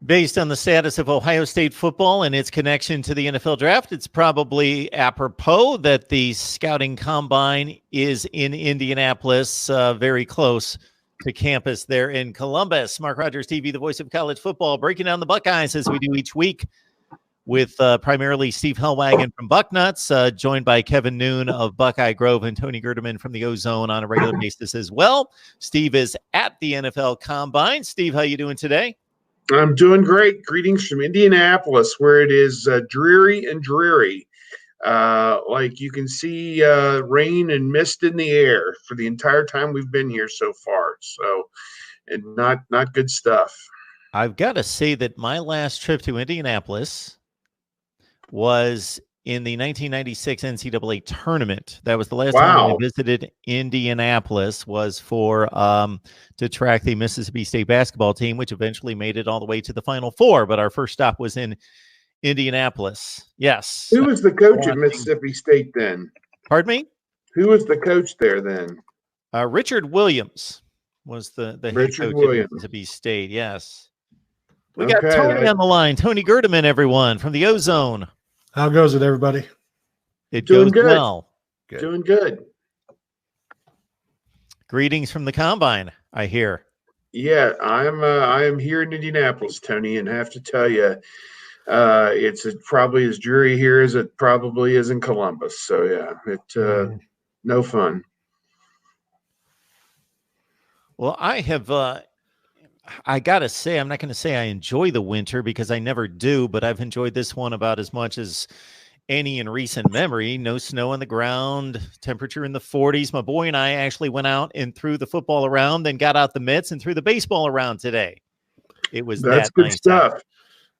Based on the status of Ohio State football and its connection to the NFL draft, it's probably apropos that the scouting combine is in Indianapolis, very close to campus there in Columbus. Mark Rogers TV, the voice of college football, breaking down the Buckeyes as we do each week with primarily Steve Hellwagon from Bucknuts, joined by Kevin Noon of Buckeye Grove and Tony Gerdeman from the Ozone on a regular basis as well. Steve is at the NFL Combine. Steve, how you doing today? I'm doing great. Greetings from Indianapolis, where it is dreary and dreary. Like you can see rain and mist in the air for the entire time we've been here so far. So, and not good stuff. I've got to say that my last trip to Indianapolis was in the 1996 NCAA tournament. That was the last time I visited Indianapolis, was for to track the Mississippi State basketball team, which eventually made it all the way to the Final Four. But our first stop was in Indianapolis. Yes. Who was the coach at Mississippi State then? Pardon me? Who was the coach there then? Richard Williams was the head coach at Mississippi State. Yes. We got Tony on the line. Tony Gerdeman, everyone, from the Ozone. How goes it, everybody? It goes well. Good. Doing good. Greetings from the Combine, I hear. Yeah, I am here in Indianapolis, Tony, and I have to tell you, it's probably as dreary here as it probably is in Columbus. So yeah, no fun. Well, I have. I gotta say, I'm not going to say I enjoy the winter because I never do, but I've enjoyed this one about as much as any in recent memory. No snow on the ground, temperature in the 40s. My boy and I actually went out and threw the football around, then got out the mitts and threw the baseball around today. That's good stuff. Out.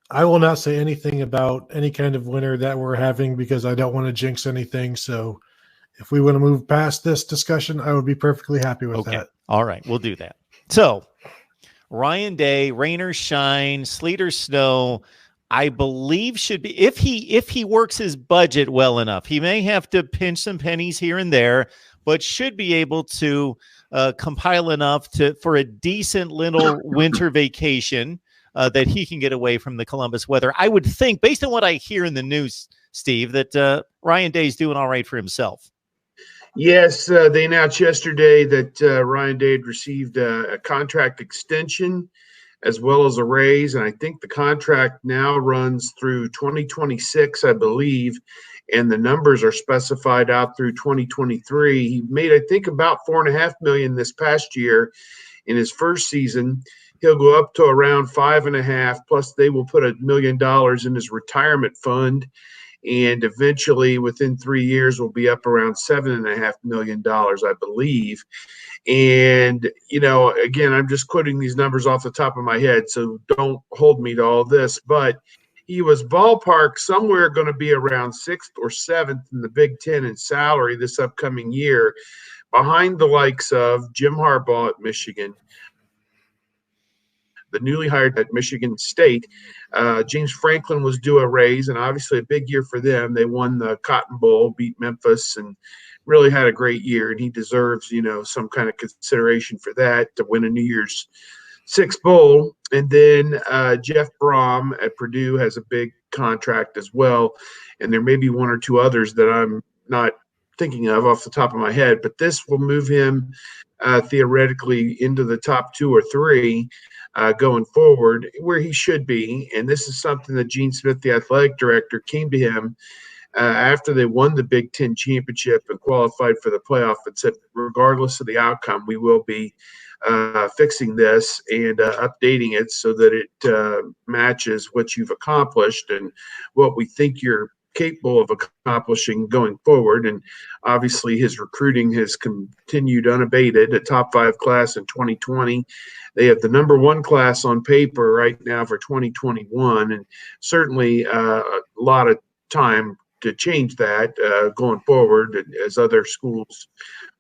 I will not say anything about any kind of winter that we're having because I don't want to jinx anything. So if we want to move past this discussion, I would be perfectly happy with that. All right, we'll do that. So Ryan Day, rain or shine, sleet or snow, I believe should be, if he works his budget well enough, he may have to pinch some pennies here and there, but should be able to compile enough for a decent little winter vacation that he can get away from the Columbus weather. I would think, based on what I hear in the news, Steve, that Ryan Day's doing all right for himself. Yes, they announced yesterday that Ryan Day had received a contract extension as well as a raise, and I think the contract now runs through 2026, I believe, and the numbers are specified out through 2023. He made, I think, about $4.5 million this past year in his first season. He'll go up to around 5.5, plus they will put $1 million in his retirement fund. And eventually, within 3 years, we'll be up around $7.5 million, I believe. And, you know, again, I'm just quoting these numbers off the top of my head, so don't hold me to all this. But he was ballpark somewhere going to be around 6th or 7th in the Big Ten in salary this upcoming year, behind the likes of Jim Harbaugh at Michigan, the newly hired at Michigan State. James Franklin was due a raise, and obviously a big year for them. They won the Cotton Bowl, beat Memphis, and really had a great year. And he deserves, you know, some kind of consideration for that, to win a New Year's Six Bowl. And then Jeff Brom at Purdue has a big contract as well. And there may be one or two others that I'm not thinking of off the top of my head, but this will move him theoretically into the top 2 or 3 going forward, where he should be. And this is something that Gene Smith, the athletic director, came to him after they won the Big Ten championship and qualified for the playoff, and said, regardless of the outcome, we will be fixing this and updating it so that it matches what you've accomplished and what we think you're capable of accomplishing going forward. And obviously his recruiting has continued unabated. A top 5 class in 2020. They have the number 1 class on paper right now for 2021, and certainly a lot of time to change that going forward as other schools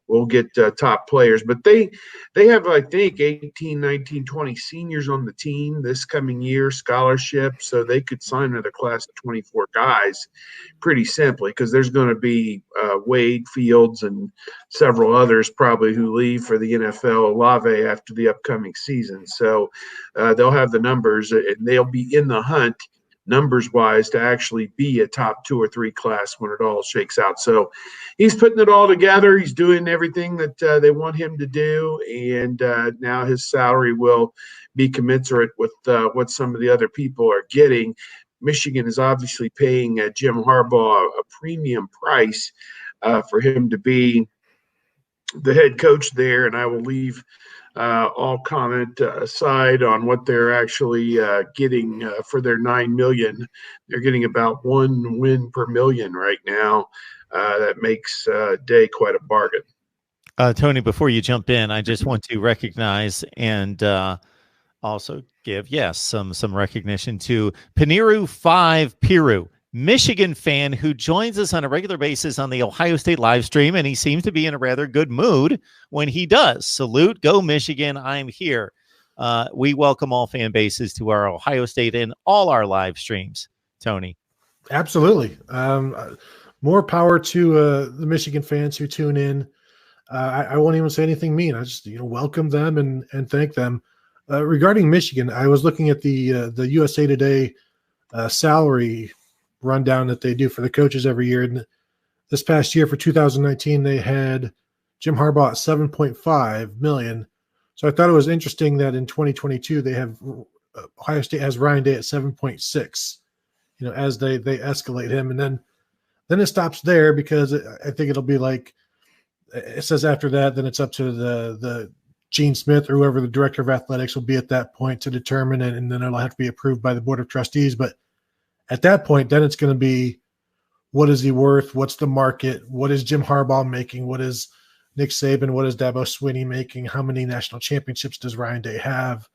will get top players. But they have, I think, 18, 19, 20 seniors on the team this coming year, scholarship, so they could sign another class of 24 guys pretty simply, because there's going to be Wade Fields and several others probably who leave for the NFL, Olave, after the upcoming season. So they'll have the numbers, and they'll be in the hunt numbers-wise to actually be a top 2 or 3 class when it all shakes out. So he's putting it all together. He's doing everything that they want him to do, and now his salary will be commensurate with what some of the other people are getting. Michigan is obviously paying Jim Harbaugh a premium price for him to be the head coach there, and I will leave all comment aside on what they're actually getting for their $9 million. They're getting about 1 win per million right now. That makes Day quite a bargain. Tony, before you jump in, I just want to recognize and also give, some recognition to Paniru 5 Piru, Michigan fan who joins us on a regular basis on the Ohio State live stream, and he seems to be in a rather good mood when he does. Salute, go Michigan, I'm here. We welcome all fan bases to our Ohio State and all our live streams. Tony. Absolutely. More power to the Michigan fans who tune in. I won't even say anything mean. I just welcome them and thank them. Regarding Michigan, I was looking at the USA Today salary rundown that they do for the coaches every year. And this past year for 2019, they had Jim Harbaugh at $7.5 million. So I thought it was interesting that in 2022, they have Ohio State has Ryan Day at 7.6, as they escalate him. And then it stops there, because I think it'll be like, it says after that, then it's up to the Gene Smith or whoever the director of athletics will be at that point to determine it. And then it'll have to be approved by the board of trustees. But at that point, then it's going to be, what is he worth? What's the market? What is Jim Harbaugh making? What is Nick Saban? What is Dabo Swinney making? How many national championships does Ryan Day have?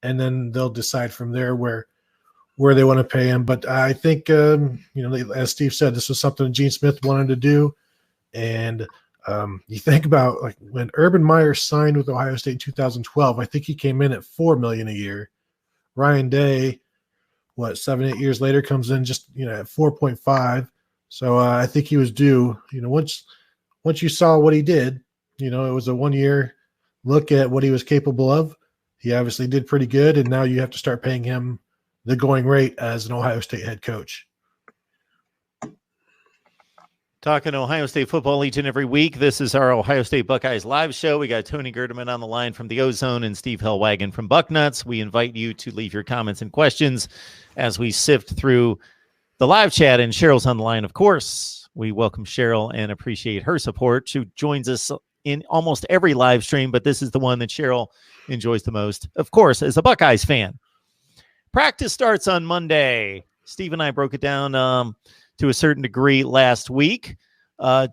And then they'll decide from there where they want to pay him. But I think, as Steve said, this was something Gene Smith wanted to do. And you think about, like, when Urban Meyer signed with Ohio State in 2012, I think he came in at $4 million a year. Ryan Day, 7-8 years later, comes in just at 4.5. So I think he was due. Once you saw what he did, it was a 1-year look at what he was capable of. He obviously did pretty good, and now you have to start paying him the going rate as an Ohio State head coach. Talking Ohio State football each and every week. This is our Ohio State Buckeyes live show. We got Tony Gerdeman on the line from the Ozone and Steve Hellwagon from Bucknuts. We invite you to leave your comments and questions as we sift through the live chat. And Cheryl's on the line, of course. We welcome Cheryl and appreciate her support. She joins us in almost every live stream, but this is the one that Cheryl enjoys the most, of course, as a Buckeyes fan. Practice starts on Monday. Steve and I broke it down to a certain degree last week.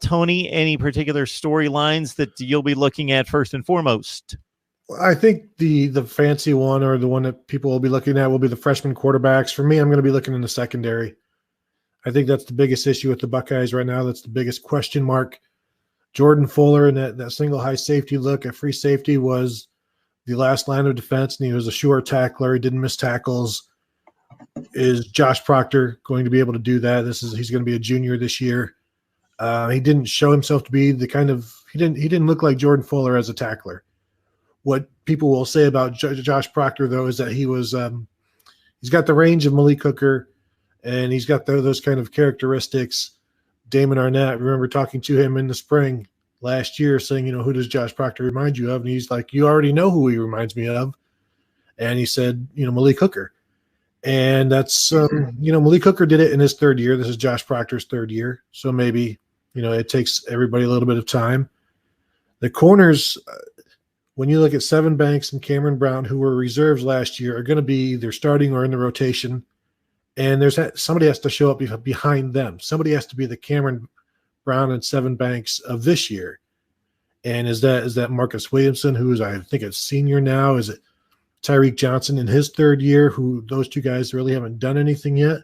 Tony, any particular storylines that you'll be looking at first and foremost? I think the fancy one, or the one that people will be looking at, will be the freshman quarterbacks. For me, I'm going to be looking in the secondary. I think that's the biggest issue with the Buckeyes right now. That's the biggest question mark. Jordan Fuller and that single high safety look at free safety was the last line of defense, and he was a sure tackler. He didn't miss tackles. Is Josh Proctor going to be able to do that? He's going to be a junior this year. He didn't show himself to be the kind of he didn't look like Jordan Fuller as a tackler. What people will say about Josh Proctor, though, is that he's got the range of Malik Hooker, and he's got those kind of characteristics. Damon Arnett, remember talking to him in the spring last year, saying, who does Josh Proctor remind you of? And he's like, you already know who he reminds me of. And he said, Malik Hooker. And that's, Malik Hooker did it in his third year. This is Josh Proctor's third year. So maybe, it takes everybody a little bit of time. The corners, when you look at Seven Banks and Cameron Brown, who were reserves last year, are going to be either starting or in the rotation. And somebody has to show up behind them. Somebody has to be the Cameron Brown and Seven Banks of this year. And is that Marcus Williamson, who is, I think, a senior now? Is it Tyreek Johnson in his third year, who those two guys really haven't done anything yet?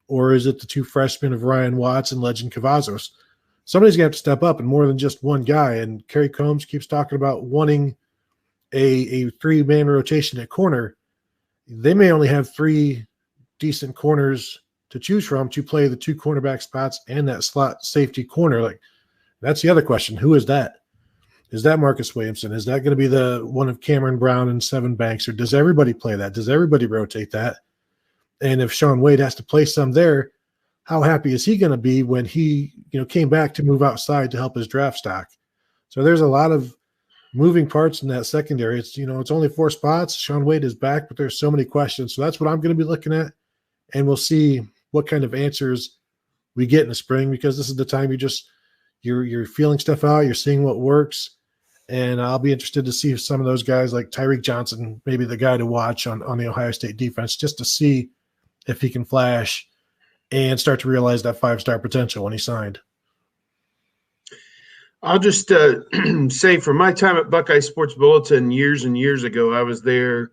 Or is it the two freshmen of Ryan Watts and Legend Cavazos? somebody's going to have to step up, and more than just one guy. And Kerry Combs keeps talking about wanting a 3-man rotation at corner. They may only have 3 decent corners to choose from to play the 2 cornerback spots and that slot safety corner. Like, that's the other question. Who is that? Is that Marcus Williamson? Is that going to be the one of Cameron Brown and Seven Banks, or does everybody play that? Does everybody rotate that? And if Sean Wade has to play some there, how happy is he going to be when he, came back to move outside to help his draft stock? So there's a lot of moving parts in that secondary. It's, it's only 4 spots. Sean Wade is back, but there's so many questions. So that's what I'm going to be looking at. And we'll see what kind of answers we get in the spring, because this is the time you're feeling stuff out. You're seeing what works. And I'll be interested to see if some of those guys like Tyreek Johnson, maybe the guy to watch on the Ohio State defense, just to see if he can flash and start to realize that 5-star potential when he signed. I'll just say, from my time at Buckeye Sports Bulletin years and years ago, I was there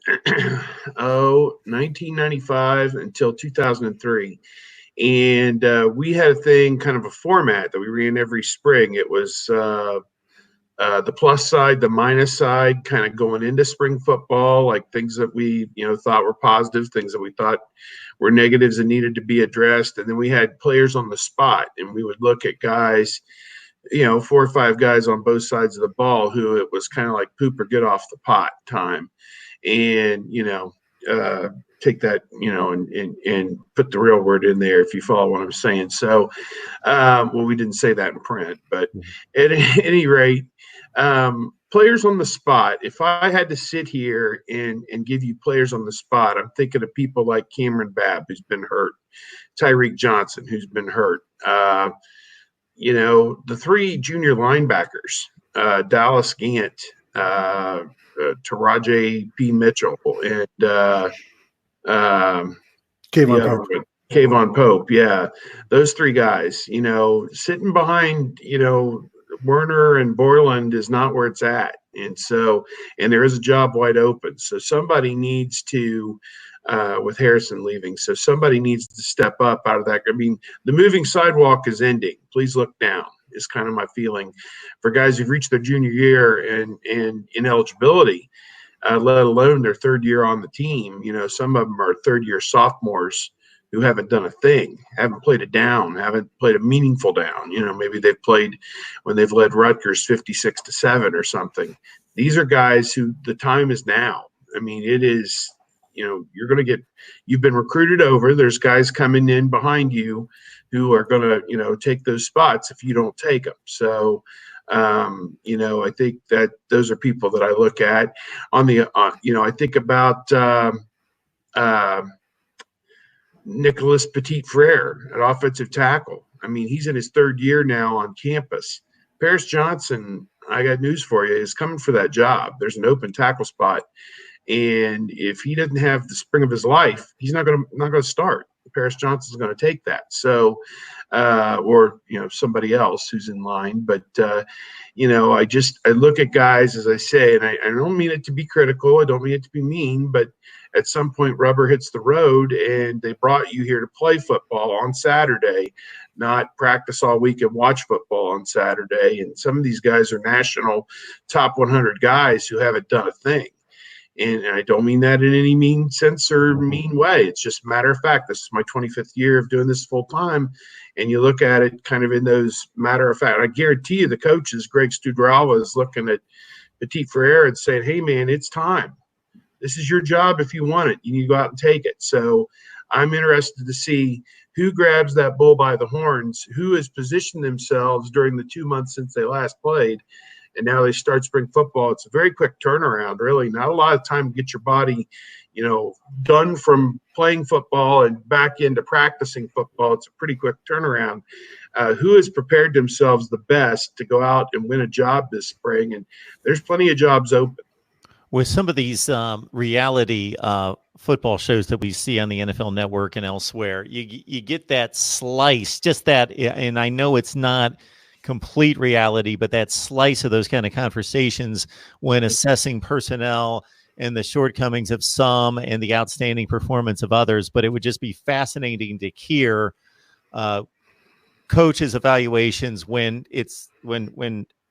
1995 until 2003. And we had a thing, kind of a format that we ran every spring. It was the plus side, the minus side, kind of going into spring football, like things that we, thought were positive, things that we thought were negatives and needed to be addressed. And then we had players on the spot, and we would look at guys, 4 or 5 guys on both sides of the ball who it was kind of like poop or get off the pot time. And, take that, and put the real word in there, if you follow what I'm saying. So, we didn't say that in print, but at any rate, players on the spot. If I had to sit here and give you players on the spot, I'm thinking of people like Cameron Babb, who's been hurt, Tyreek Johnson, who's been hurt. The 3 junior linebackers, Dallas Gant, Taraji P. Mitchell, and Kayvon Pope. Yeah, those 3 guys, sitting behind, Werner and Borland is not where it's at. And there is a job wide open. So somebody needs to, with Harrison leaving, so somebody needs to step up out of that. I mean, the moving sidewalk is ending. Please look down is kind of my feeling for guys who've reached their junior year and ineligibility, let alone their 3rd year on the team. Some of them are 3rd-year sophomores who haven't done a thing, haven't played a down, haven't played a meaningful down. Maybe they've played when they've led Rutgers 56-7 or something. These are guys who the time is now. I mean, it is, you're going to you've been recruited over. There's guys coming in behind you who are going to, take those spots if you don't take them. So, I think that those are people that I look at on the, I think about Nicholas Petit-Frere at offensive tackle. I mean, he's in his 3rd year now on campus. Paris Johnson, I got news for you, is coming for that job. There's an open tackle spot. And if he doesn't have the spring of his life, he's not going to start. Paris Johnson's going to take that. So, or somebody else who's in line. But I look at guys, as I say, and I don't mean it to be critical. I don't mean it to be mean, but at some point rubber hits the road, and they brought you here to play football on Saturday, not practice all week and watch football on Saturday. And some of these guys are national top 100 guys who haven't done a thing. And I don't mean that in any mean sense or mean way. It's just a matter of fact. This is my 25th year of doing this full time. And you look at it kind of in those matter of fact. I guarantee you the coaches, Greg Studrawa, is looking at Petit-Frere and saying, hey, man, it's time. This is your job. If you want it, you need to go out and take it. So I'm interested to see who grabs that bull by the horns, who has positioned themselves during the 2 months since they last played. And now they start spring football. It's a very quick turnaround, really. Not a lot of time to get your body, done from playing football and back into practicing football. It's a pretty quick turnaround. Who has prepared themselves the best to go out and win a job this spring? And there's plenty of jobs open. With some of these reality football shows that we see on the NFL Network and elsewhere, you get that slice, just that, and I know it's not complete reality, but that slice of those kind of conversations when assessing personnel and the shortcomings of some and the outstanding performance of others. But it would just be fascinating to hear coaches' evaluations when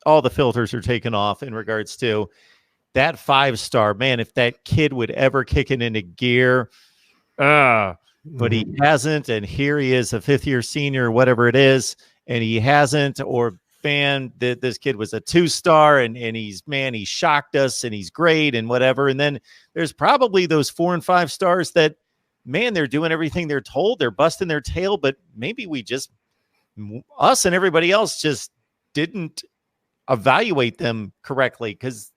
all the filters are taken off in regards to that 5-star. Man, if that kid would ever kick it into gear, but he hasn't, and here he is, a 5th-year senior, whatever it is, and he hasn't, or man, this kid was a 2-star, and he shocked us, and he's great, and whatever. And then there's probably those 4 and 5 stars that, man, they're doing everything they're told, they're busting their tail, but maybe us and everybody else just didn't evaluate them correctly, because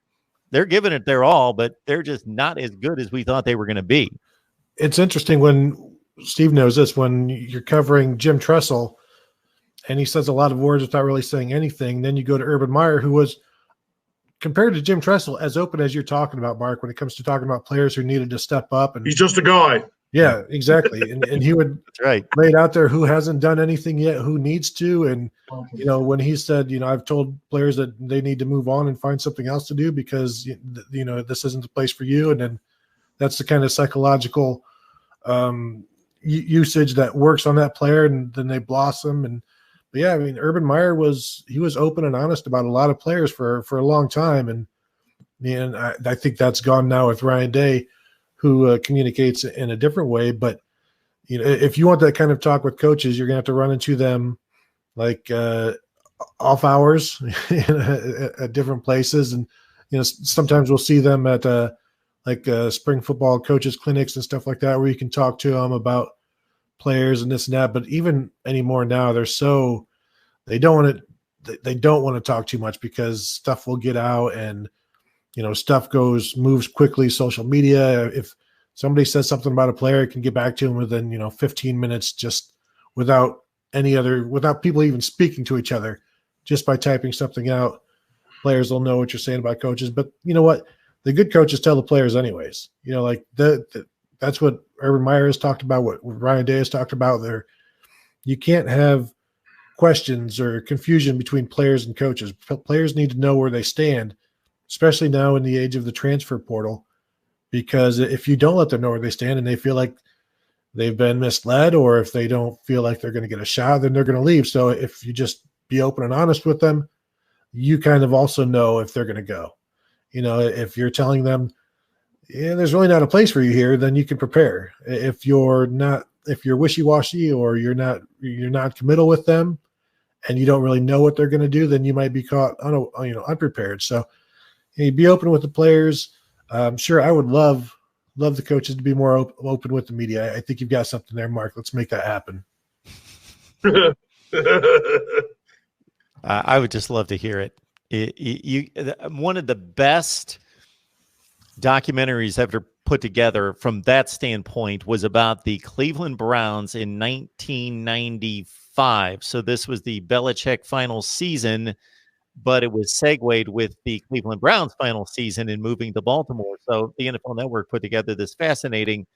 they're giving it their all, but they're just not as good as we thought they were going to be. It's interesting when Steve knows this, when you're covering Jim Tressel and he says a lot of words without really saying anything. Then you go to Urban Meyer, who was, compared to Jim Tressel, as open as you're talking about, Mark, when it comes to talking about players who needed to step up. And he's just a guy. Yeah, exactly. And he would lay it out there who hasn't done anything yet, who needs to. And, when he said, I've told players that they need to move on and find something else to do because, this isn't the place for you. And then that's the kind of psychological usage that works on that player, and then they blossom. But yeah, Urban Meyer was open and honest about a lot of players for a long time. And I think that's gone now with Ryan Day, who communicates in a different way. But, if you want that kind of talk with coaches, you're going to have to run into them like off hours at different places. And, sometimes we'll see them at spring football coaches clinics and stuff like that, where you can talk to them about players and this and that. But even anymore now, they don't want to talk too much because stuff will get out, and stuff moves quickly. Social media, if somebody says something about a player, it can get back to them within 15 minutes, just without people even speaking to each other, just by typing something out. Players will know what you're saying about coaches. But you know what? The good coaches tell the players anyways. That's what Urban Meyer has talked about, what Ryan Day has talked about there. You can't have questions or confusion between players and coaches. Players need to know where they stand, especially now in the age of the transfer portal, because if you don't let them know where they stand and they feel like they've been misled, or if they don't feel like they're going to get a shot, then they're going to leave. So if you just be open and honest with them, you kind of also know if they're going to go. If you're telling them, there's really not a place for you here, then you can prepare. If you're wishy-washy, or you're not committal with them, and you don't really know what they're going to do, then you might be caught unprepared. So be open with the players. Sure, I would love the coaches to be more open with the media. I think you've got something there, Mark. Let's make that happen. I would just love to hear it. One of the best documentaries ever put together from that standpoint was about the Cleveland Browns in 1995. So this was the Belichick final season, but it was segued with the Cleveland Browns final season and moving to Baltimore. So the NFL Network put together this fascinating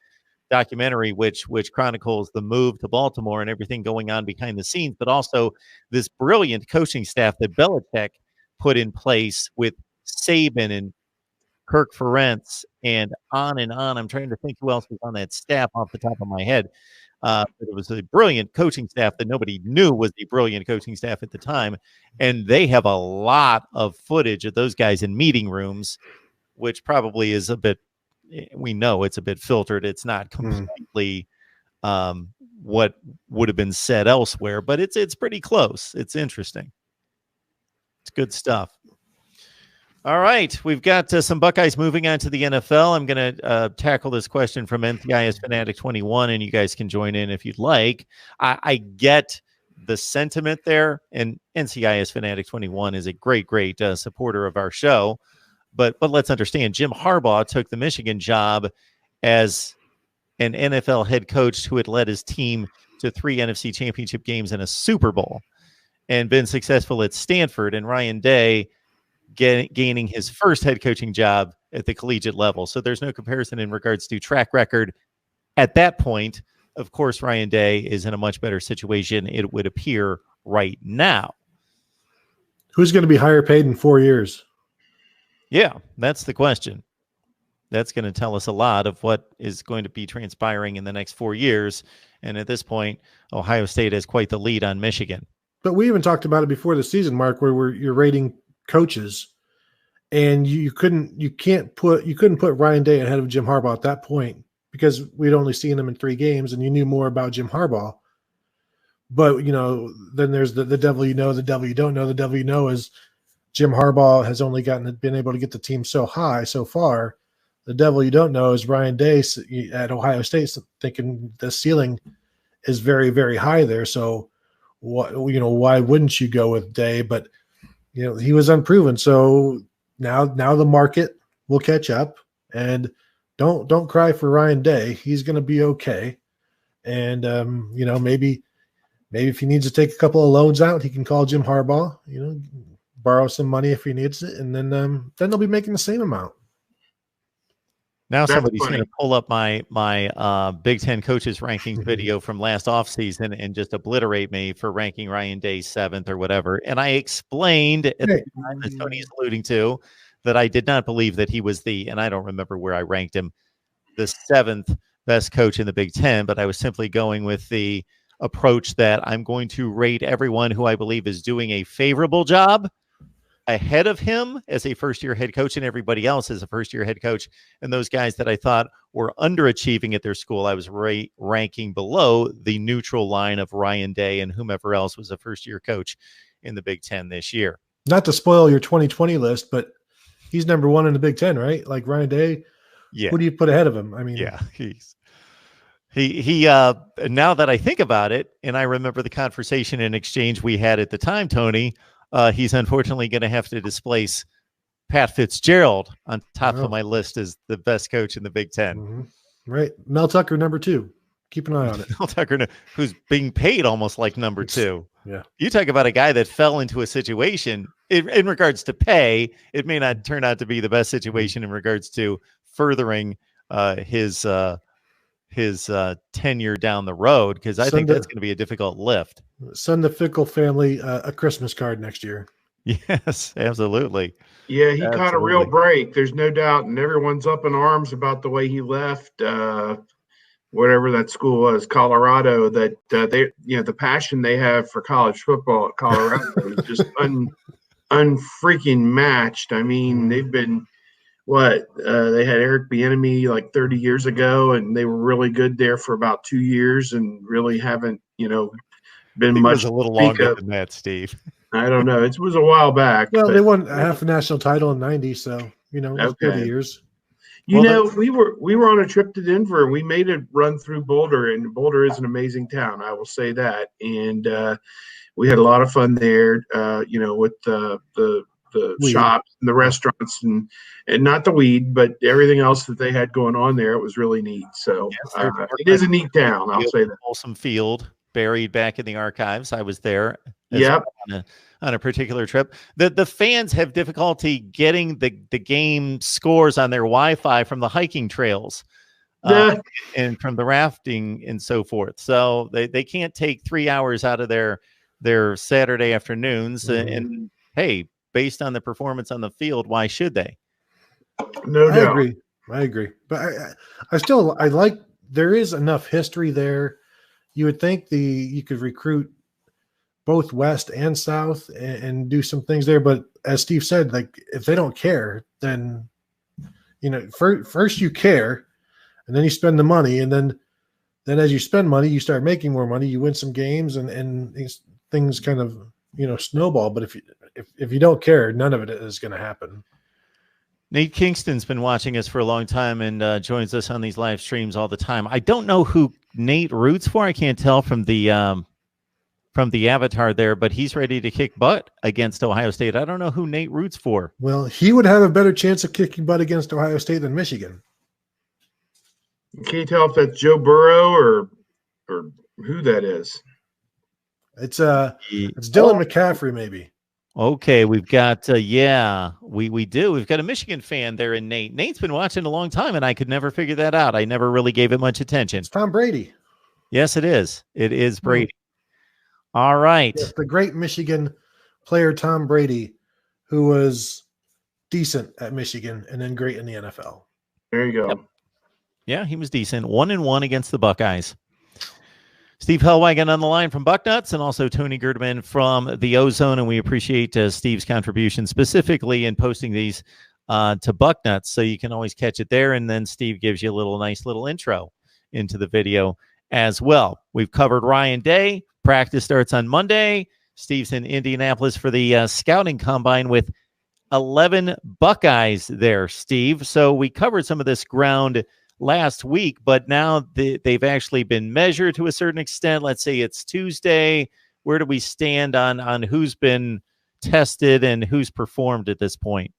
documentary, which chronicles the move to Baltimore and everything going on behind the scenes, but also this brilliant coaching staff that Belichick put in place with Saban and Kirk Ferentz and on and on. I'm trying to think who else was on that staff off the top of my head. But it was a brilliant coaching staff that nobody knew was the brilliant coaching staff at the time. And they have a lot of footage of those guys in meeting rooms, which probably is we know it's a bit filtered. It's not completely what would have been said elsewhere, but it's pretty close. It's interesting. It's good stuff. All right, we've got some Buckeyes moving on to the NFL. I'm going to tackle this question from NCIS Fanatic 21, and you guys can join in if you'd like. I get the sentiment there, and NCIS Fanatic 21 is a great supporter of our show. But let's understand, Jim Harbaugh took the Michigan job as an NFL head coach who had led his team to 3 NFC championship games and a Super Bowl, and been successful at Stanford, and Ryan Day gaining his first head coaching job at the collegiate level. So there's no comparison in regards to track record at that point. Of course, Ryan Day is in a much better situation, it would appear, right now. Who's going to be higher paid in 4 years? Yeah, that's the question. that's going to tell us a lot of what is going to be transpiring in the next 4 years. And at this point, Ohio State has quite the lead on Michigan. But we even talked about it before the season, Mark, where you're rating coaches, and you couldn't put Ryan Day ahead of Jim Harbaugh at that point because we'd only seen him in 3 games, and you knew more about Jim Harbaugh. But then there's the devil you know, the devil you don't know. The devil you know is Jim Harbaugh has only been able to get the team so high so far. The devil you don't know is Ryan Day at Ohio State, thinking the ceiling is very, very high there. So why wouldn't you go with Day? But he was unproven. So now the market will catch up, and don't cry for Ryan Day. He's going to be okay. And maybe if he needs to take a couple of loans out, he can call Jim Harbaugh, borrow some money if he needs it, and then they'll be making the same amount. Now somebody's going to pull up my Big Ten coaches rankings video from last offseason and just obliterate me for ranking Ryan Day 7th or whatever. And I explained at the time, as Tony's alluding to, that I did not believe that he was and I don't remember where I ranked him, the 7th best coach in the Big Ten, but I was simply going with the approach that I'm going to rate everyone who I believe is doing a favorable job ahead of him as a first-year head coach, and everybody else as a first-year head coach. And those guys that I thought were underachieving at their school, I was ranking below the neutral line of Ryan Day and whomever else was a first-year coach in the Big Ten this year. Not to spoil your 2020 list, but he's number 1 in the Big Ten, right? Like Ryan Day. Yeah. Who do you put ahead of him? I mean, yeah, he now that I think about it, and I remember the conversation and exchange we had at the time, Tony, he's unfortunately going to have to displace Pat Fitzgerald on top of my list as the best coach in the Big Ten. Mm-hmm. Right. Mel Tucker, number 2. Keep an eye on it. Mel Tucker, who's being paid almost like number 2. Yeah. You talk about a guy that fell into a situation in regards to pay. It may not turn out to be the best situation in regards to furthering his tenure down the road, because I think that's going to be a difficult lift. Send the Fickle family a Christmas card next year. Yes, absolutely. Yeah, he caught a real break. There's no doubt, and everyone's up in arms about the way he left. Whatever that school was, Colorado. That the passion they have for college football at Colorado is just unfreaking matched. I mean, they've been. They had Eric Bieniemy like 30 years ago, and they were really good there for about 2 years, and really haven't, been much. It was a little longer than that, Steve. I don't know. It was a while back. Well, they won half a national title in '90, so okay. 30 years. We were on a trip to Denver. We made a run through Boulder, and Boulder is an amazing town. I will say that, and we had a lot of fun there. With the shops and the restaurants and not the weed, but everything else that they had going on there. It was really neat. So it is a neat town. I'll say that. Folsom Field, buried back in the archives. I was there. Yep. On a particular trip. The fans have difficulty getting the game scores on their Wi-Fi from the hiking trails and from the rafting and so forth. So they can't take 3 hours out of their Saturday afternoons. And hey, based on the performance on the field, why should they? No doubt. I agree. But I like, there is enough history there. You would think you could recruit both West and South and do some things there. But as Steve said, like, if they don't care, then, first you care, and then you spend the money. And then as you spend money, you start making more money, you win some games, and these things kind of, snowball. But if you don't care, none of it is going to happen. Nate Kingston's been watching us for a long time and joins us on these live streams all the time. I don't know who Nate roots for. I can't tell from the avatar there, but he's ready to kick butt against Ohio State. I don't know who Nate roots for. Well, he would have a better chance of kicking butt against Ohio State than Michigan. Can you tell if that's Joe Burrow or who that is? It's Dylan McCaffrey, maybe. Okay, we've got we do. We've got a Michigan fan there in Nate. Nate's been watching a long time, and I could never figure that out. I never really gave it much attention. It's Tom Brady. Yes, it is. It is Brady. All right. Yes, the great Michigan player Tom Brady, who was decent at Michigan and then great in the NFL. There you go. Yep. Yeah, he was decent. 1-1 against the Buckeyes. Steve Hellwagon on the line from Bucknuts, and also Tony Gerdeman from the Ozone. And we appreciate Steve's contribution specifically in posting these to Bucknuts, so you can always catch it there. And then Steve gives you a nice little intro into the video as well. We've covered Ryan Day. Practice starts on Monday. Steve's in Indianapolis for the scouting combine with 11 Buckeyes there, Steve. So we covered some of this ground last week, but now they've actually been measured to a certain extent. Let's say it's Tuesday. Where do we stand on who's been tested and who's performed at this point?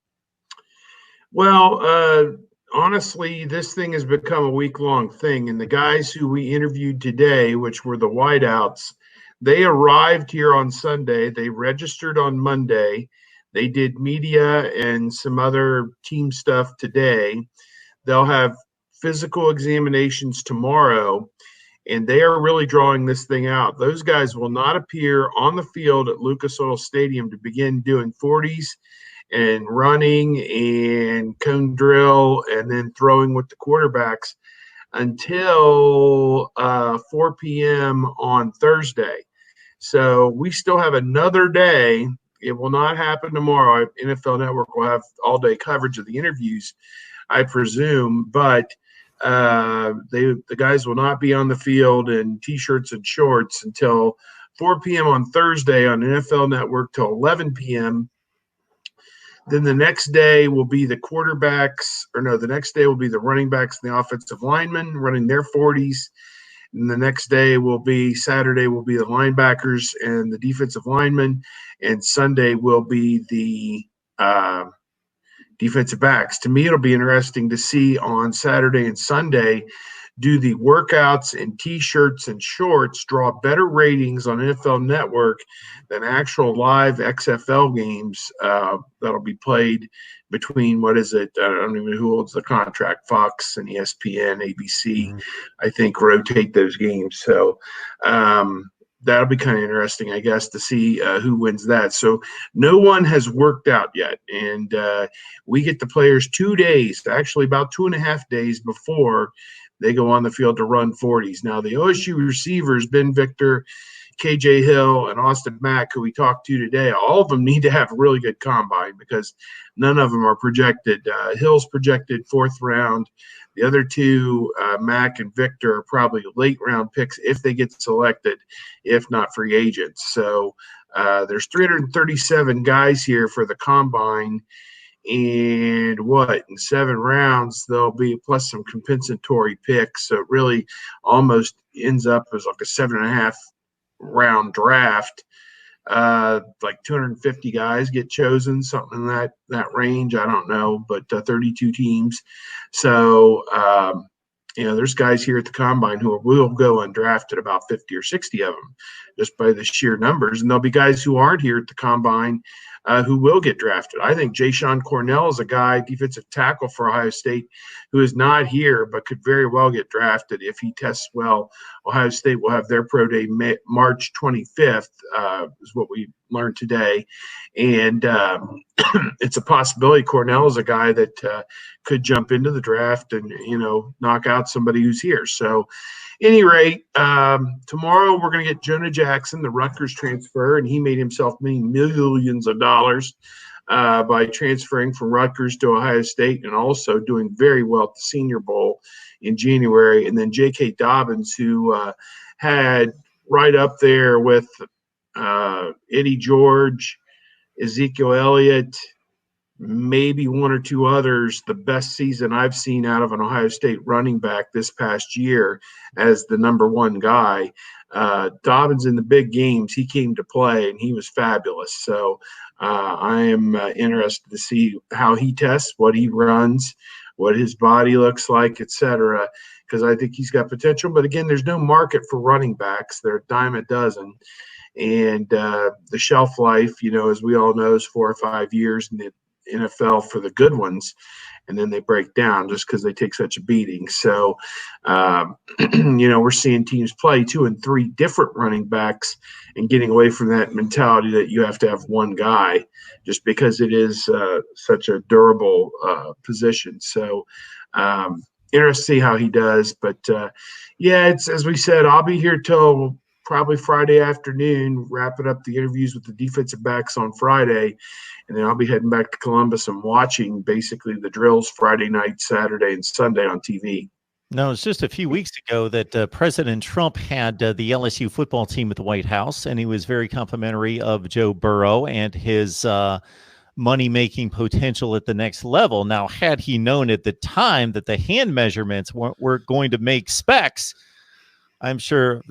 Well, honestly, this thing has become a week-long thing, and the guys who we interviewed today, which were the wideouts, they arrived here on Sunday. They registered on Monday. They did media and some other team stuff today. They'll have physical examinations tomorrow, and they are really drawing this thing out. Those guys will not appear on the field at Lucas Oil Stadium to begin doing 40s and running and cone drill and then throwing with the quarterbacks until 4 p.m. on Thursday. So we still have another day. It will not happen tomorrow. NFL Network will have all-day coverage of the interviews, I presume, but the guys will not be on the field in T-shirts and shorts until 4 p.m. on Thursday on NFL Network till 11 p.m. Then the next day will be the quarterbacks, the next day will be the running backs and the offensive linemen running their 40s. And the next day Saturday will be the linebackers and the defensive linemen. And Sunday will be the defensive backs. To me, it'll be interesting to see on Saturday and Sunday, do the workouts in T-shirts and shorts draw better ratings on NFL Network than actual live XFL games that'll be played between, what is it? I don't even know who holds the contract. Fox and ESPN, ABC, I think, rotate those games. So that'll be kind of interesting, I guess, to see who wins that. So no one has worked out yet. And we get the players 2 days, actually about 2.5 days before they go on the field to run 40s. Now, the OSU receivers, Ben Victor, KJ Hill, and Austin Mack, who we talked to today, all of them need to have a really good combine because none of them are projected. Hill's projected 4th round. The other two, Mack and Victor, are probably late round picks if they get selected, if not free agents. So there's 337 guys here for the combine. And in 7 rounds, there'll be plus some compensatory picks. So it really almost ends up as like a 7.5 round draft. Like 250 guys get chosen, something in that range. I don't know, but 32 teams. So, there's guys here at the combine who will go undrafted, about 50 or 60 of them, just by the sheer numbers. And there'll be guys who aren't here at the combine who will get drafted. I think Ja'Shawn Cornell is a guy, defensive tackle for Ohio State, who is not here but could very well get drafted if he tests well. Ohio State will have their pro day March 25th, is what we learned today. And it's a possibility Cornell is a guy that could jump into the draft and, knock out somebody who's here. So, any rate, tomorrow we're going to get Jonah Jackson, the Rutgers transfer, and he made himself many millions of dollars by transferring from Rutgers to Ohio State and also doing very well at the Senior Bowl in January. And then J.K. Dobbins, who had right up there with Eddie George, Ezekiel Elliott, maybe one or two others, the best season I've seen out of an Ohio State running back this past year as the number 1 guy. Dobbins in the big games, he came to play, and he was fabulous. So I am interested to see how he tests, what he runs, what his body looks like, etc., because I think he's got potential. But, again, there's no market for running backs. They're a dime a dozen. And the shelf life, as we all know, is 4 or 5 years in the NFL for the good ones, and then they break down just because they take such a beating. So, we're seeing teams play 2 and 3 different running backs and getting away from that mentality that you have to have one guy just because it is such a durable position. So, Interested to see how he does. But, yeah, it's as we said, I'll be here till probably Friday afternoon, wrapping up the interviews with the defensive backs on Friday. And then I'll be heading back to Columbus and watching basically the drills Friday night, Saturday, and Sunday on TV. No, it's just a few weeks ago that President Trump had the LSU football team at the White House, and he was very complimentary of Joe Burrow and his money-making potential at the next level. Now, had he known at the time that the hand measurements were going to make specs, I'm sure,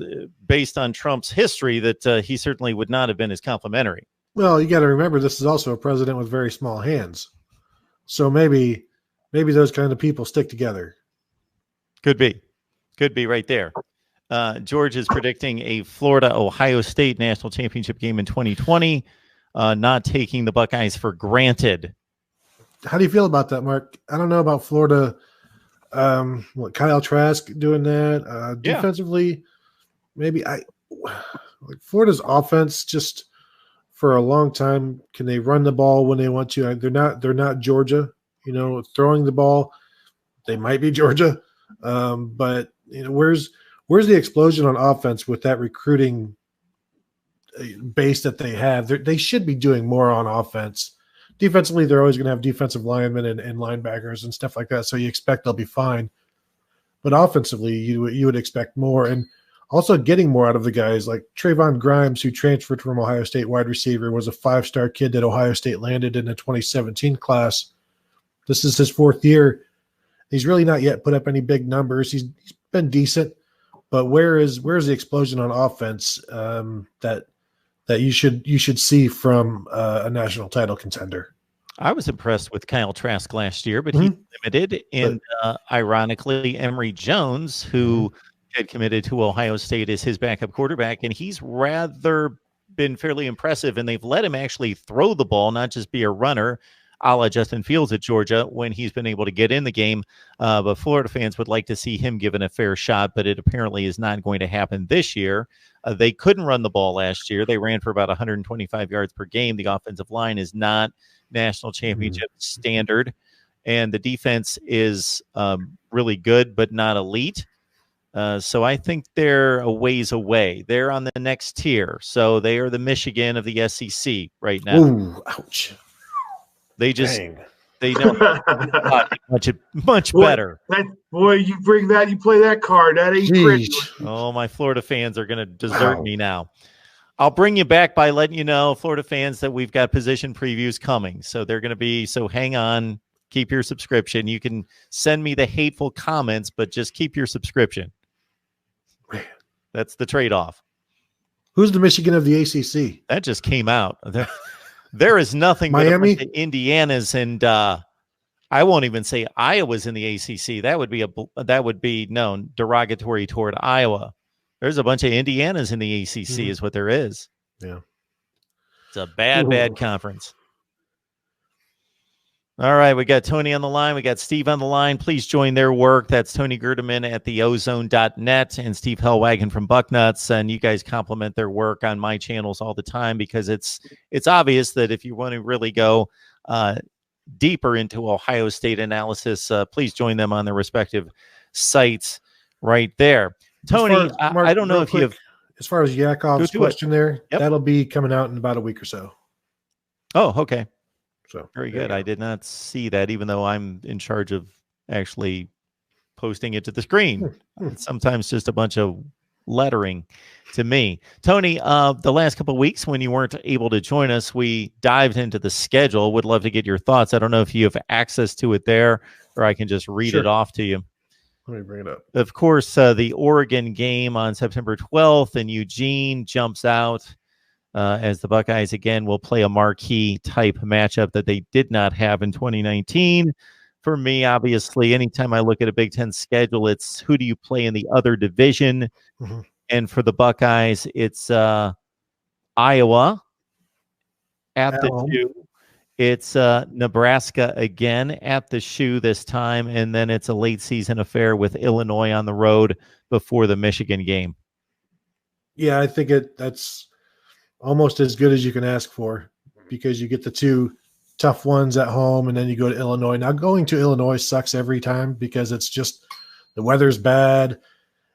based on Trump's history, that he certainly would not have been as complimentary. Well, you got to remember, this is also a president with very small hands. So maybe those kind of people stick together. Could be right there. George is predicting a Florida-Ohio State national championship game in 2020, not taking the Buckeyes for granted. How do you feel about that, Mark? I don't know about Florida. Kyle Trask doing that defensively. Maybe Florida's offense just for a long time. Can they run the ball when they want to? They're not Georgia. Throwing the ball, they might be Georgia. But where's the explosion on offense with that recruiting base that they have? They should be doing more on offense. Defensively, they're always going to have defensive linemen and linebackers and stuff like that, so you expect they'll be fine. But offensively, you would expect more, and also getting more out of the guys like Trayvon Grimes, who transferred from Ohio State, wide receiver, was a 5-star kid that Ohio State landed in the 2017 class. This is his 4th year. He's really not yet put up any big numbers. He's been decent, but where's the explosion on offense that you should see from a national title contender? I was impressed with Kyle Trask last year, but he's limited. And ironically, Emory Jones, who had committed to Ohio State as his backup quarterback, and he's rather been fairly impressive. And they've let him actually throw the ball, not just be a runner, a la Justin Fields at Georgia, when he's been able to get in the game. But Florida fans would like to see him given a fair shot, but it apparently is not going to happen this year. They couldn't run the ball last year. They ran for about 125 yards per game. The offensive line is not national championship standard, and the defense is really good, but not elite. So I think they're a ways away. They're on the next tier. So they are the Michigan of the SEC right now. Ooh, ouch. They know much better. Boy, you bring that, you play that card. That ain't pretty. Oh, my Florida fans are going to desert me now. I'll bring you back by letting you know, Florida fans, that we've got position previews coming. So they're going to be, so hang on, keep your subscription. You can send me the hateful comments, but just keep your subscription. That's the trade-off. Who's the Michigan of the ACC? That just came out. There is nothing Miami, but Indiana's, and I won't even say Iowa's in the ACC. That would be known derogatory toward Iowa. There's a bunch of Indiana's in the ACC, is what there is. Yeah, it's a bad conference. All right, we got Tony on the line. We got Steve on the line. Please join their work. That's Tony Gerdeman at theozone.net and Steve Hellwagon from Bucknuts. And you guys compliment their work on my channels all the time, because it's obvious that if you want to really go deeper into Ohio State analysis, please join them on their respective sites right there. Tony, Mark, I don't know if you have... As far as Yakov's question there, yep, that'll be coming out in about a week or so. Oh, okay. So very good. I did not see that, even though I'm in charge of actually posting it to the screen. It's sometimes just a bunch of lettering to me. Tony, the last couple of weeks when you weren't able to join us, we dived into the schedule. Would love to get your thoughts. I don't know if you have access to it there, or I can just read it off to you. Let me bring it up. Of course, the Oregon game on September 12th in Eugene jumps out. As the Buckeyes, again, will play a marquee type matchup that they did not have in 2019. For me, obviously, anytime I look at a Big Ten schedule, it's who do you play in the other division? And for the Buckeyes, it's Iowa at the shoe. It's Nebraska again at the shoe this time. And then it's a late season affair with Illinois on the road before the Michigan game. Yeah, I think that's almost as good as you can ask for, because you get the two tough ones at home, and then you go to Illinois. Now, going to Illinois sucks every time because it's just the weather's bad,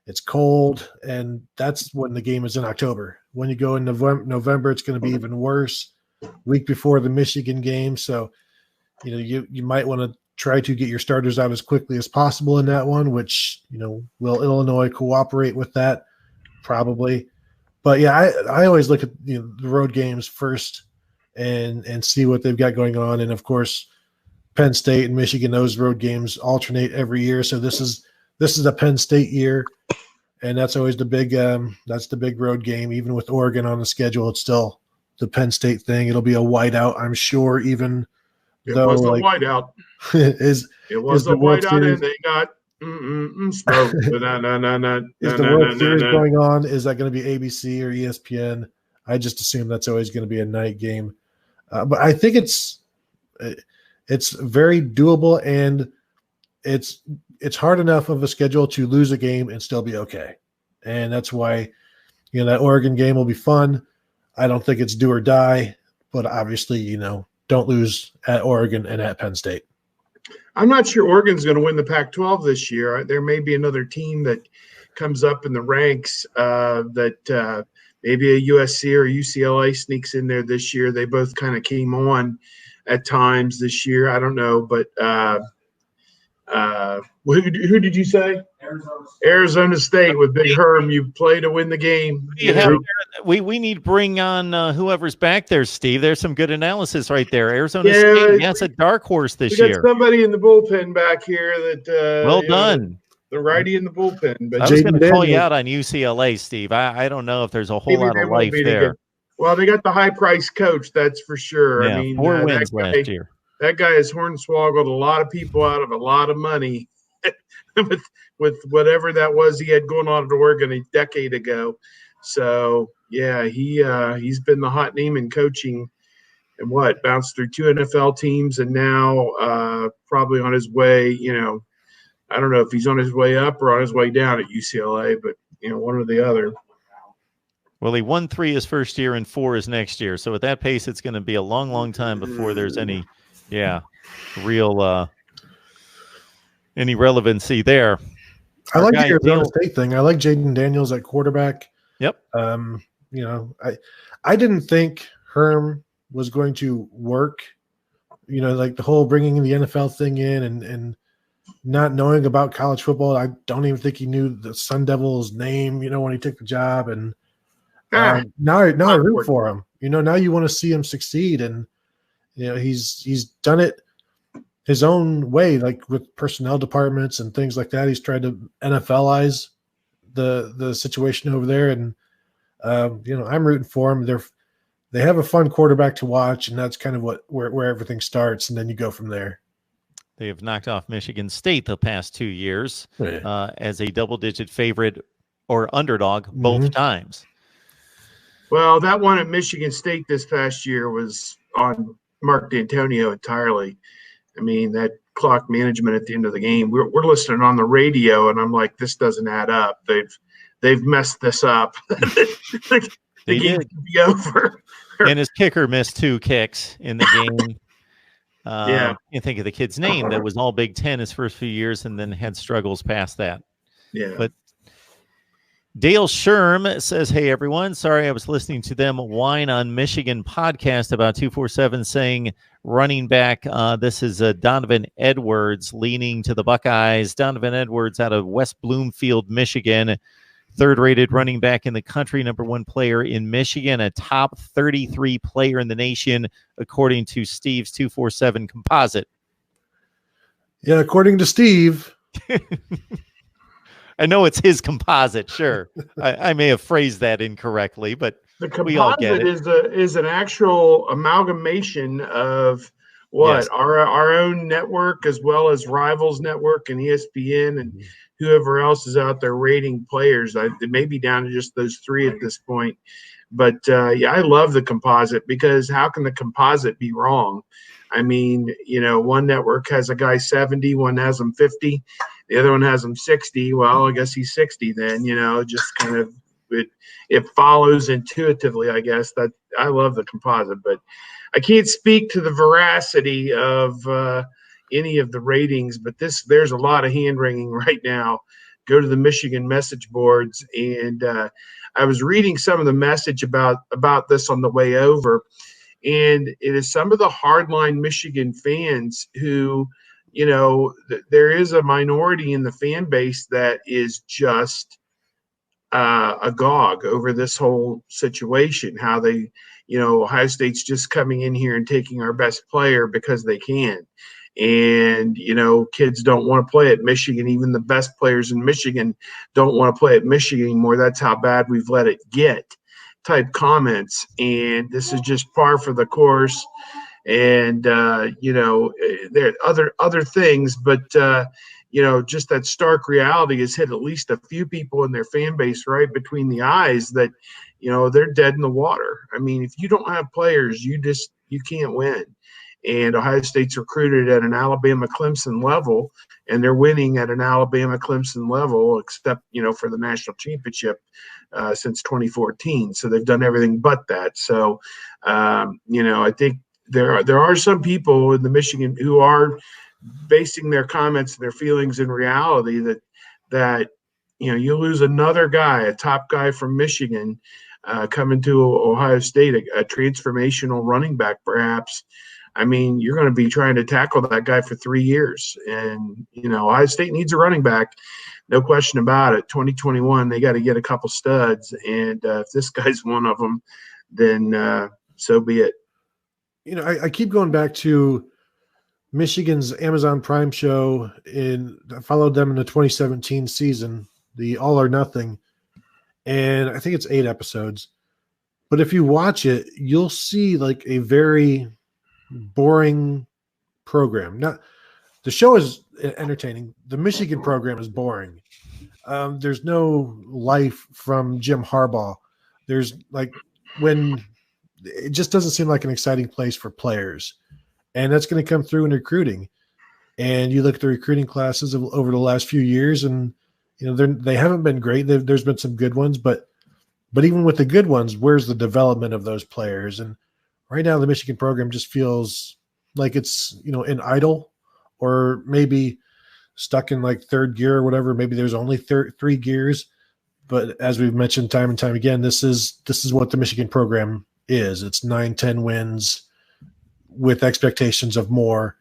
it's cold, and that's when the game is in October. When you go in November, it's going to be even worse. Week before the Michigan game, so you might want to try to get your starters out as quickly as possible in that one. Which will Illinois cooperate with that? Probably. But yeah, I always look at the road games first and see what they've got going on. And of course, Penn State and Michigan, those road games alternate every year. So this is a Penn State year, and that's always the big road game. Even with Oregon on the schedule, it's still the Penn State thing. It'll be a whiteout, I'm sure. Even though was a whiteout. It was a whiteout, and they got smoke. Is the World Series going on? Is that going to be ABC or ESPN? I just assume that's always going to be a night game. But I think it's very doable, and it's hard enough of a schedule to lose a game and still be okay. And that's why that Oregon game will be fun. I don't think it's do or die, but obviously don't lose at Oregon and at Penn State. I'm not sure Oregon's going to win the Pac-12 this year. There may be another team that comes up in the ranks that maybe a USC or UCLA sneaks in there this year. They both kind of came on at times this year. I don't know, but who did you say? Arizona State with Big Herm. You play to win the game. We need to bring on whoever's back there, Steve. There's some good analysis right there. Arizona State, it's a dark horse this year. Got somebody in the bullpen back here that well done. The righty in the bullpen. But I was going to call you out on UCLA, Steve. I don't know if there's a whole lot of life there. Well, they got the high-priced coach, that's for sure. Yeah, I mean, 4 wins last year. That guy has hornswoggled a lot of people out of a lot of money with whatever that was he had going on at Oregon a decade ago. So yeah, he's been the hot name in coaching, and bounced through 2 NFL teams, and now probably on his way. I don't know if he's on his way up or on his way down at UCLA, but one or the other. Well, he won 3 his first year and 4 his next year. So at that pace, it's going to be a long, long time before there's any real any relevancy there. I like the Arizona State thing. I like Jaden Daniels at quarterback. Yep. I didn't think Herm was going to work. Like the whole bringing the NFL thing in and not knowing about college football. I don't even think he knew the Sun Devils name. When he took the job, and now I root for him. Now you want to see him succeed, and he's done it his own way, like with personnel departments and things like that. He's tried to NFLize the situation over there, and I'm rooting for him. They have a fun quarterback to watch, and that's kind of where everything starts, and then you go from there. They have knocked off Michigan State the past 2 years as a double-digit favorite or underdog both times. Well, that one at Michigan State this past year was on Mark D'Antonio entirely. I mean, that clock management at the end of the game. We're listening on the radio, and I'm like, this doesn't add up. They've messed this up. The game could be over. And his kicker missed 2 kicks in the game. I can't think of the kid's name that was all Big Ten his first few years and then had struggles past that. Yeah. But Dale Sherm says, hey, everyone. Sorry, I was listening to them whine on Michigan podcast about 247 saying running back. This is Donovan Edwards leaning to the Buckeyes. Donovan Edwards out of West Bloomfield, Michigan. 3rd-rated running back in the country, #1 player in Michigan, a top 33 player in the nation, according to Steve's 247 composite. Yeah, according to Steve. I know it's his composite, sure. I may have phrased that incorrectly, but we all get it. Is an actual amalgamation of our own network as well as Rivals Network and ESPN and whoever else is out there rating players. It may be down to just those 3 at this point. But, I love the composite because how can the composite be wrong? I mean, one network has a guy 70, one has him 50, the other one has him 60. Well, I guess he's 60 then, just kind of it follows intuitively, I guess. That I love the composite, but I can't speak to the veracity of any of the ratings. But there's a lot of hand wringing right now. Go to the Michigan message boards, and I was reading some of the message about this on the way over, and it is some of the hardline Michigan fans who, there is a minority in the fan base that is just agog over this whole situation. How they, Ohio State's just coming in here and taking our best player because they can. And, kids don't want to play at Michigan. Even the best players in Michigan don't want to play at Michigan anymore. That's how bad we've let it get type comments. And this is just par for the course. And, there are other things, but, just that stark reality has hit at least a few people in their fan base right between the eyes that, they're dead in the water. I mean, if you don't have players, you can't win. And Ohio State's recruited at an Alabama-Clemson level, and they're winning at an Alabama-Clemson level, except, for the national championship since 2014. So they've done everything but that. So, I think there are some people in the Michigan who are basing their comments and their feelings in reality that you lose another guy, a top guy from Michigan, coming to Ohio State, a transformational running back, perhaps. I mean, you're going to be trying to tackle that guy for 3 years. And, Ohio State needs a running back. No question about it. 2021, they got to get a couple studs. And if this guy's one of them, then so be it. I keep going back to Michigan's Amazon Prime show. I followed them in the 2017 season, the All or Nothing. And I think it's 8 episodes. But if you watch it, you'll see like a very boring program. Not the show is entertaining. The Michigan program is boring. There's no life from Jim Harbaugh. There's when it just doesn't seem like an exciting place for players, and that's going to come through in recruiting. And you look at the recruiting classes over the last few years, and they haven't been great. There's been some good ones, but even with the good ones, where's the development of those players? And right now, the Michigan program just feels like it's, in idle, or maybe stuck in like third gear or whatever. Maybe there's only 3 gears. But as we've mentioned time and time again, this is what the Michigan program is. It's 9-10 wins with expectations of more.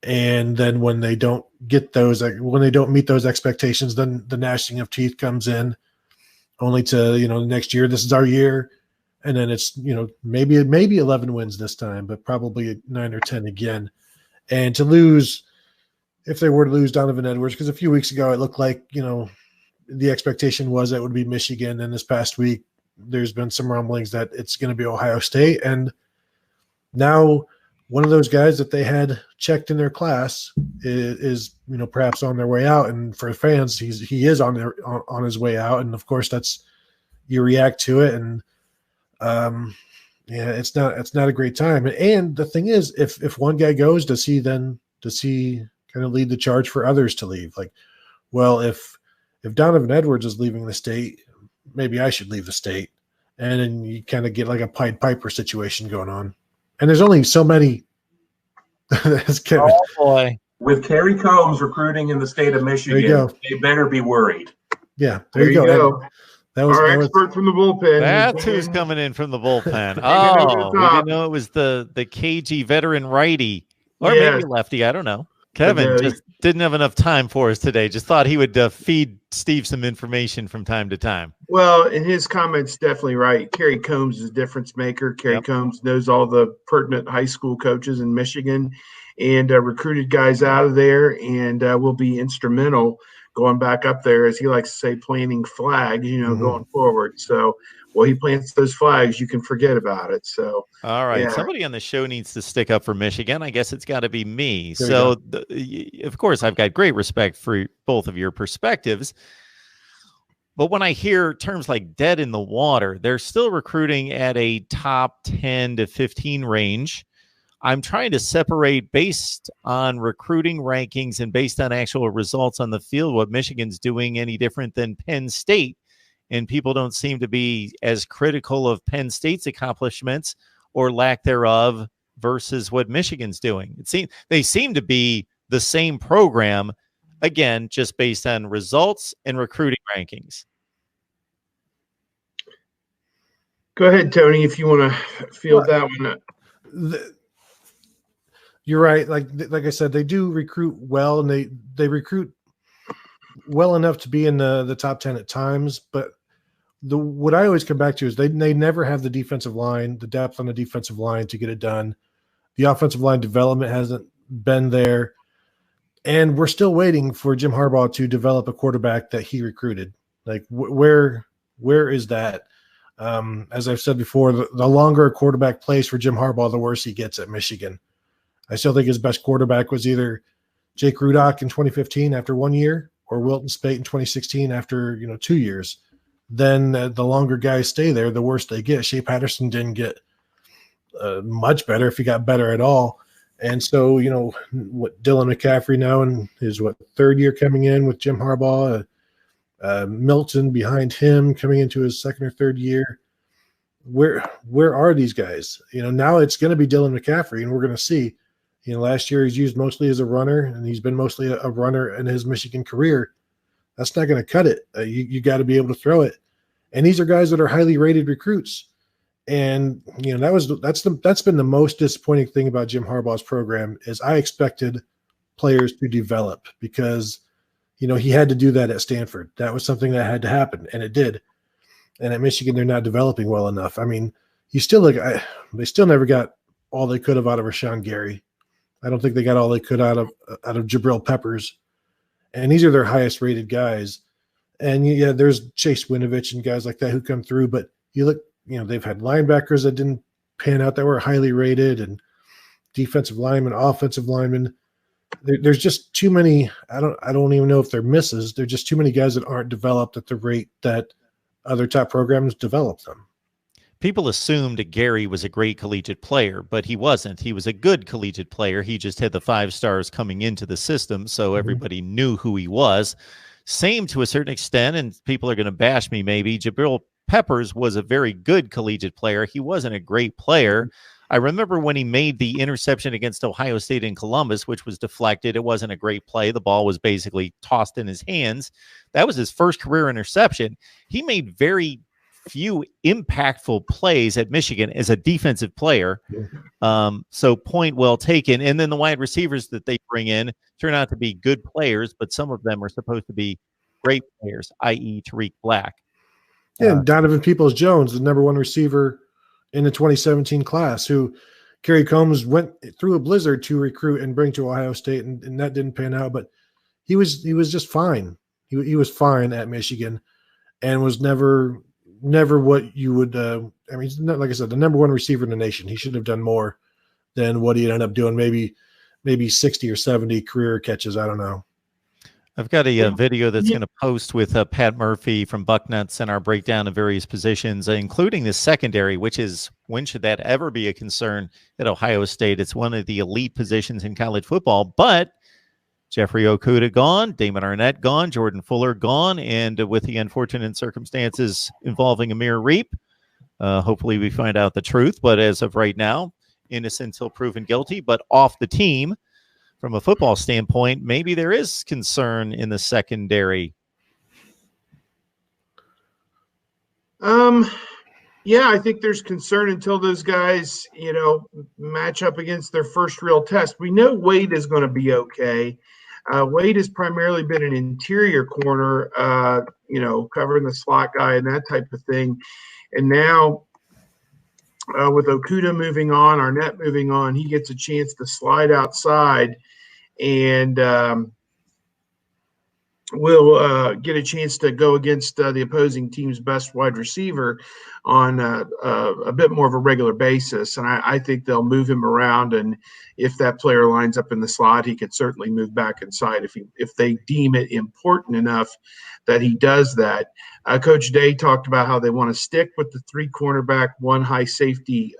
And then when they don't meet those expectations, then the gnashing of teeth comes in, only to, next year, this is our year. And then it's, maybe 11 wins this time, but probably 9 or 10 again. And to lose, if they were to lose Donovan Edwards, because a few weeks ago it looked like, the expectation was that it would be Michigan. And this past week, there's been some rumblings that it's going to be Ohio State. And now one of those guys that they had checked in their class is perhaps on their way out. And for fans, he is on his way out. And of course, you react to it. And it's not a great time. And the thing is, if one guy goes, does he kind of lead the charge for others to leave? Like, well, if Donovan Edwards is leaving the state, maybe I should leave the state. And then you kind of get like a Pied Piper situation going on. And there's only so many. Oh boy! With Kerry Combs recruiting in the state of Michigan, they better be worried. Yeah, there you go. That was our expert from the bullpen. That's who's coming in from the bullpen. Oh, we didn't know it was the cagey veteran righty, or maybe lefty. I don't know. Kevin just didn't have enough time for us today. Just thought he would feed Steve some information from time to time. Well, and his comments definitely right. Kerry Combs is a difference maker. Kerry Combs knows all the pertinent high school coaches in Michigan and recruited guys out of there, and will be instrumental going back up there, as he likes to say, planting flags, going forward. So, well, he plants those flags, you can forget about it. So, all right, somebody on the show needs to stick up for Michigan. I guess it's got to be me. Of course, I've got great respect for both of your perspectives. But when I hear terms like dead in the water, they're still recruiting at a top 10 to 15 range. I'm trying to separate based on recruiting rankings and based on actual results on the field, what Michigan's doing any different than Penn State and people don't seem to be as critical of Penn State's accomplishments or lack thereof versus what Michigan's doing. They seem to be the same program, again, just based on results and recruiting rankings. Go ahead, Tony, if you want to field that one. You're right. Like I said, they do recruit well, and they recruit well enough to be in the top 10 at times. But what I always come back to is they never have the defensive line, the depth on the defensive line to get it done. The offensive line development hasn't been there. And we're still waiting for Jim Harbaugh to develop a quarterback that he recruited. Like where is that? As I've said before, the longer a quarterback plays for Jim Harbaugh, the worse he gets at Michigan. I still think his best quarterback was either Jake Rudock in 2015 after 1 year, or Wilton Spate in 2016 after 2 years. Then the longer guys stay there, the worse they get. Shea Patterson didn't get much better, if he got better at all. And so, what Dylan McCaffrey now in his third year coming in with Jim Harbaugh, Milton behind him coming into his second or third year. Where are these guys? Now it's going to be Dylan McCaffrey, and we're going to see. Last year he's used mostly as a runner, and he's been mostly a runner in his Michigan career. That's not going to cut it. You got to be able to throw it. And these are guys that are highly rated recruits. And that's been the most disappointing thing about Jim Harbaugh's program is I expected players to develop because he had to do that at Stanford. That was something that had to happen, and it did. And at Michigan, they're not developing well enough. I mean, they still never got all they could have out of Rashawn Gary. I don't think they got all they could out of Jabril Peppers. And these are their highest rated guys. And yeah, there's Chase Winovich and guys like that who come through. But you look, they've had linebackers that didn't pan out that were highly rated, and defensive linemen, offensive linemen. There's just too many. I don't even know if they're misses. There's just too many guys that aren't developed at the rate that other top programs develop them. People assumed Gary was a great collegiate player, but he wasn't. He was a good collegiate player. He just had the 5 stars coming into the system, so everybody knew who he was. Same to a certain extent, and people are going to bash me maybe, Jabril Peppers was a very good collegiate player. He wasn't a great player. I remember when he made the interception against Ohio State in Columbus, which was deflected. It wasn't a great play. The ball was basically tossed in his hands. That was his first career interception. He made very few impactful plays at Michigan as a defensive player. So point well taken. And then the wide receivers that they bring in turn out to be good players, but some of them are supposed to be great players, i.e. Tariq Black. Yeah, Donovan Peoples-Jones, the number 1 receiver in the 2017 class, who Kerry Combs went through a blizzard to recruit and bring to Ohio State, and that didn't pan out. But he was just fine. He was fine at Michigan, and was never what you would. He's not, like I said, the number 1 receiver in the nation. He should have done more than what he ended up doing. Maybe 60 or 70 career catches. I don't know. I've got a video that's going to post with Pat Murphy from Bucknuts and our breakdown of various positions, including the secondary, which is, when should that ever be a concern at Ohio State? It's one of the elite positions in college football, but Jeffrey Okudah gone, Damon Arnett gone, Jordan Fuller gone, and with the unfortunate circumstances involving Amir Reep, hopefully we find out the truth, but as of right now, innocent until proven guilty, but off the team. From a football standpoint, maybe there is concern in the secondary. Yeah, I think there's concern until those guys, match up against their first real test. We know Wade is going to be okay. Wade has primarily been an interior corner, covering the slot guy and that type of thing. And now with Okudah moving on, Arnett moving on, he gets a chance to slide outside and will get a chance to go against the opposing team's best wide receiver on a bit more of a regular basis. And I think they'll move him around, and if that player lines up in the slot, he could certainly move back inside if they deem it important enough that he does that. Coach Day talked about how they want to stick with the 3 cornerback, 1 high safety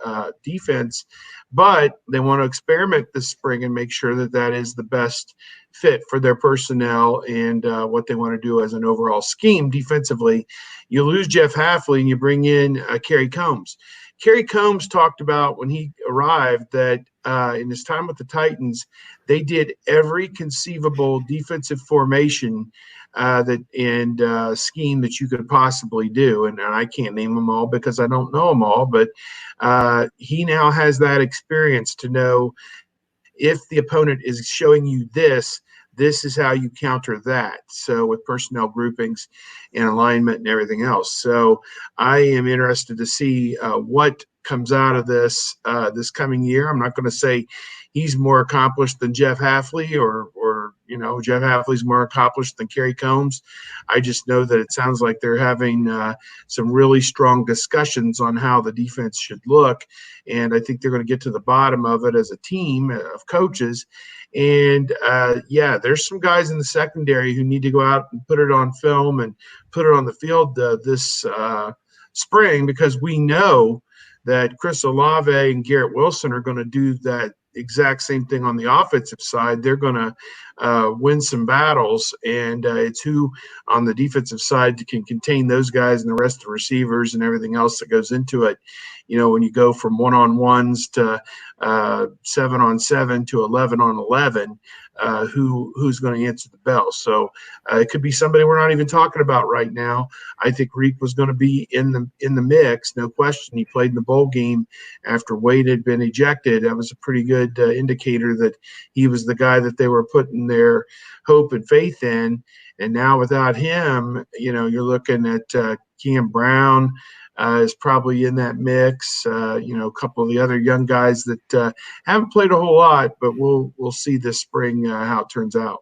defense, but they want to experiment this spring and make sure that is the best fit for their personnel and what they want to do as an overall scheme defensively. You lose Jeff Hafley and you bring in Kerry Combs. Kerry Combs talked about when he arrived that in his time with the Titans, they did every conceivable defensive formation scheme that you could possibly do. And I can't name them all because I don't know them all, but he now has that experience to know if the opponent is showing you this is how you counter that. So with personnel groupings and alignment and everything else. So I am interested to see what comes out of this coming year. I'm not going to say he's more accomplished than Jeff Hafley or Jeff Hafley's more accomplished than Kerry Combs. I just know that it sounds like they're having some really strong discussions on how the defense should look. And I think they're going to get to the bottom of it as a team of coaches. And there's some guys in the secondary who need to go out and put it on film and put it on the field this spring, because we know that Chris Olave and Garrett Wilson are going to do that exact same thing on the offensive side. They're going to win some battles, and it's who on the defensive side can contain those guys and the rest of the receivers and everything else that goes into it. When you go from 1-on-1s to 7-on-7 to 11-on-11, who's going to answer the bell? So it could be somebody we're not even talking about right now. I think Reek was going to be in the mix, no question. He played in the bowl game after Wade had been ejected. That was a pretty good indicator that he was the guy that they were putting their hope and faith in. And now without him, you're looking at Cam Brown. Is probably in that mix. A couple of the other young guys that haven't played a whole lot, but we'll see this spring how it turns out.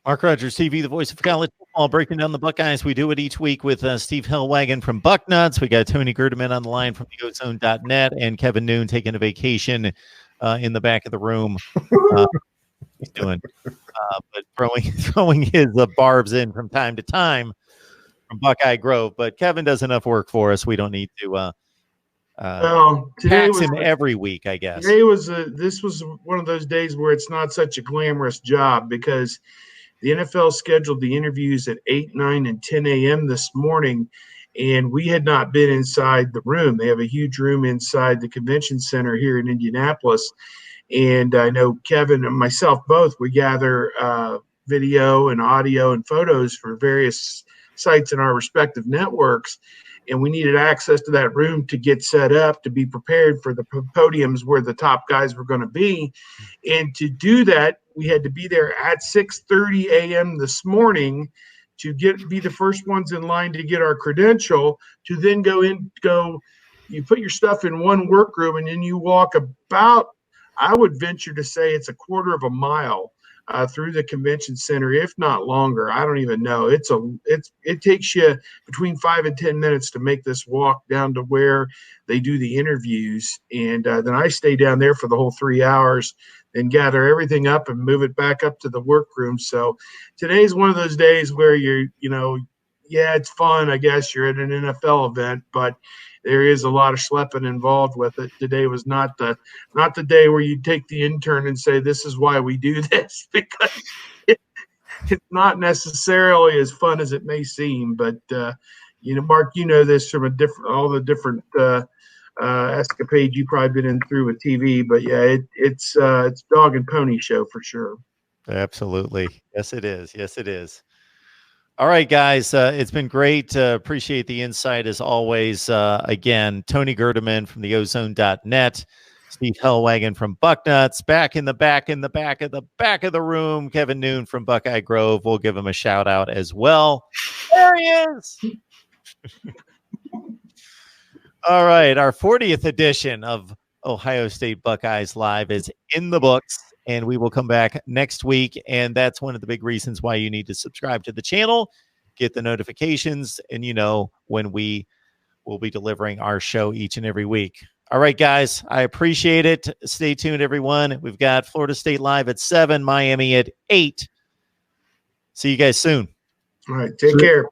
Mark Rogers TV, the voice of college football, breaking down the Buckeyes. We do it each week with Steve Hellwagon from Bucknuts. We got Tony Gerdeman on the line from the Ozone.net, and Kevin Noon taking a vacation in the back of the room. He's doing, but throwing his barbs in from time to time from Buckeye Grove, but Kevin does enough work for us. We don't need to tax him every week, I guess. Today this was one of those days where it's not such a glamorous job, because the NFL scheduled the interviews at 8, 9, and 10 a.m. this morning, and we had not been inside the room. They have a huge room inside the convention center here in Indianapolis, and I know Kevin and myself both, we gather video and audio and photos for various sites in our respective networks, and we needed access to that room to get set up to be prepared for the podiums where the top guys were going to be. And to do that, we had to be there at 6:30 a.m. this morning to be the first ones in line to get our credential, to then you put your stuff in one workroom, and then you walk about, I would venture to say it's a quarter of a mile through the convention center, if not longer. I don't even know. It takes you between 5 and 10 minutes to make this walk down to where they do the interviews, and then I stay down there for the whole 3 hours and gather everything up and move it back up to the workroom. So today's one of those days where it's fun. I guess you're at an NFL event, but there is a lot of schlepping involved with it. Today was not the day where you take the intern and say, this is why we do this, because it's not necessarily as fun as it may seem. But, Mark, this from all the different escapades you've probably been in through with TV. But, yeah, it's dog and pony show for sure. Absolutely. Yes, it is. Yes, it is. All right, guys, it's been great. Appreciate the insight as always. Again, Tony Gerdeman from the Ozone.net, Steve Hellwagon from Bucknuts, back in the back of the room, Kevin Noon from Buckeye Grove. We'll give him a shout out as well. There he is. All right, our 40th edition of Ohio State Buckeyes Live is in the books, and we will come back next week. And that's one of the big reasons why you need to subscribe to the channel, get the notifications, and when we will be delivering our show each and every week. All right, guys, I appreciate it. Stay tuned, everyone. We've got Florida State live at 7, Miami at 8. See you guys soon. All right, take care.